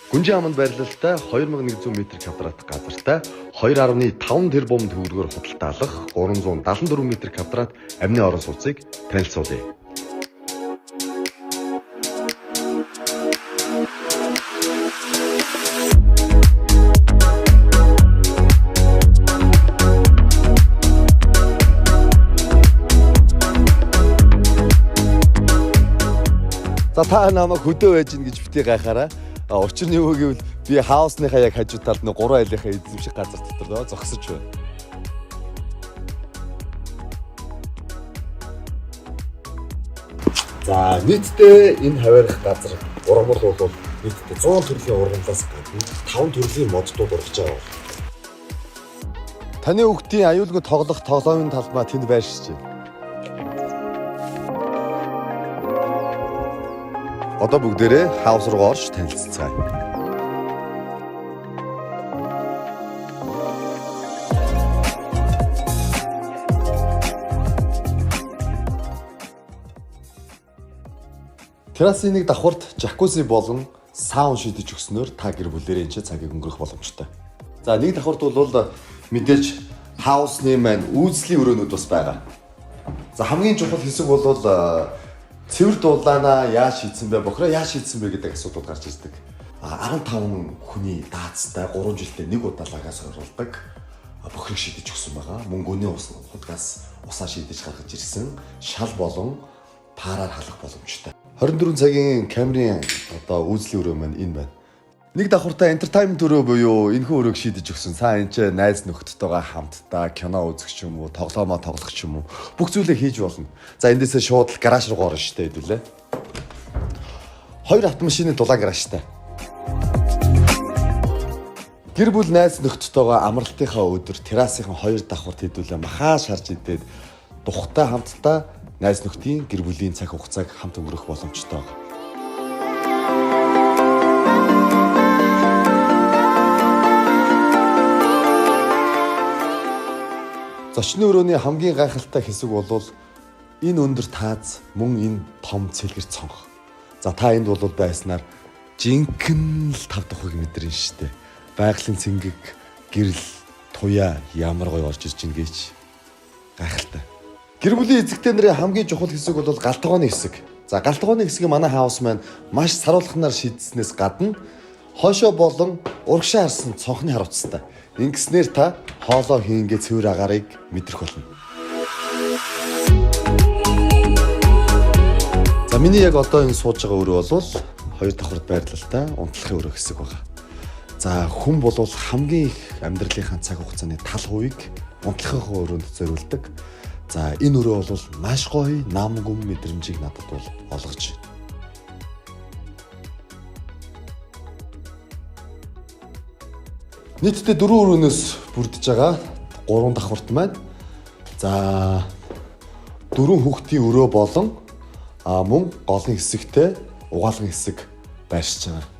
Гүнжин аманд байрлалтай 2100 м2 газартай 2.5 тэрбум төгрөгөөр худалдаалах 374 м2 амны орон сууцыг танилцуулъя. За та намайг хөдөө байж гин гэж битгий гайхаараа. Учир нь юу гэвэл би хаусныхаа яг хажуу талд нэг 3 айлынхаа эзэмших газар дотор зогсож байна. За нийтдээ энэ хаваарах газар ургамал бол нийтдээ 100 төрлийн ургамлаас гадна 5 төрлийн моддууд ургаж байгаа. Таны хүүхдийн аюулгүй тоглох тоглоомын талбай тэнд байршиж байна. Одоо бүгдээрээ хаус руу орж танилццгаая. Террасын нэг давхарт жакузи болон саун шидэж өгснөөр та гэр бүлээрээ энэ цагийг өнгөрөх боломжтой. За нэг давхарт бол мэдээж хаусны маань үйлслийн өрөөнүүд бас байгаа. За хамгийн чухал хэсэг бол цэвэр дулаанаа яаж шийдсэн бэ? Бохроо яаж шийдсэн бэ гэдэг асуудал гарч ирдэг. 15 хүний даацтай 3 жилдээ нэг удаа лагаас оруулдаг бохрыг шийдэж өгсөн байгаа. Мөнгөний худгаас усаа шийдэж гаргаж ирсэн шал болон параар халах боломжтой. 24 цагийн камерын үйлслийн өрөө маань энэ байна. Нэг давхартай entertainment өрөө буюу энэхүү өрөөг шийдэж өгсөн. Сайн энэ найз нөхдөдтэйгээ хамтдаа кино үзэх ч юм уу, тоглоомоо тоглох ч юм уу бүх зүйлээ хийж болно. За эндээсээ шууд гараж руу орно штэ хэдүүлээ. 2 автомашины дулаан гаражтай. Гэр бүл найз нөхдөдтэйгээ амралтынхаа өдөр террасынхаа 2 давхарт хэдүүлээ махаа шарж идээд тухтай хамтдаа найз нөхдийн гэр бүлийн цаг хугацааг хамт өнгөрөх боломжтой байна. Зочны өрөөний хамгийн гайхалтай хэсэг бол энэ өндөр тааз мөн энэ том цэлгэр цонх. За та энд бол байснаар жинхэнэ л 5 дахь үг мэдэрнэ шүү дээ. Байгалийн цэнгэг, гэрэл, туяа ямар гоё орж ирж гин гэж гайхалтай. Гэр бүлийн эзэгтэй нарын хамгийн чухал хэсэг бол галтгооны хэсэг. За галтгооны хэсгийг манай хаус маань маш саруулхнаар шийдснээс гадна хойшоо болон урагшаа харсан цонхны харуулцтай. Ингэснээр та хоолоо хийнгээ цэвэр агаарыг мэдрэх болно. За миний яг одоо энэ сууж байгаа өрөө бол 2 давхарт байрлалтай унтлахын өрөө хэсэг байгаа. За хүн бол хамгийн их амьдралынхаа цаг хугацааны тал хувийг унтлахын өрөөнд зориулдаг. За энэ өрөө бол маш гоё нам гүм мэдрэмжийг надад бол олгож байна. Нийтдээ 4 өрөөнөөс бүрдэж байгаа 3 давхарт маань. За 4 хүүхдийн өрөө болон мөн голын хэсэгтэй угаалгын хэсэг байршиж байгаа.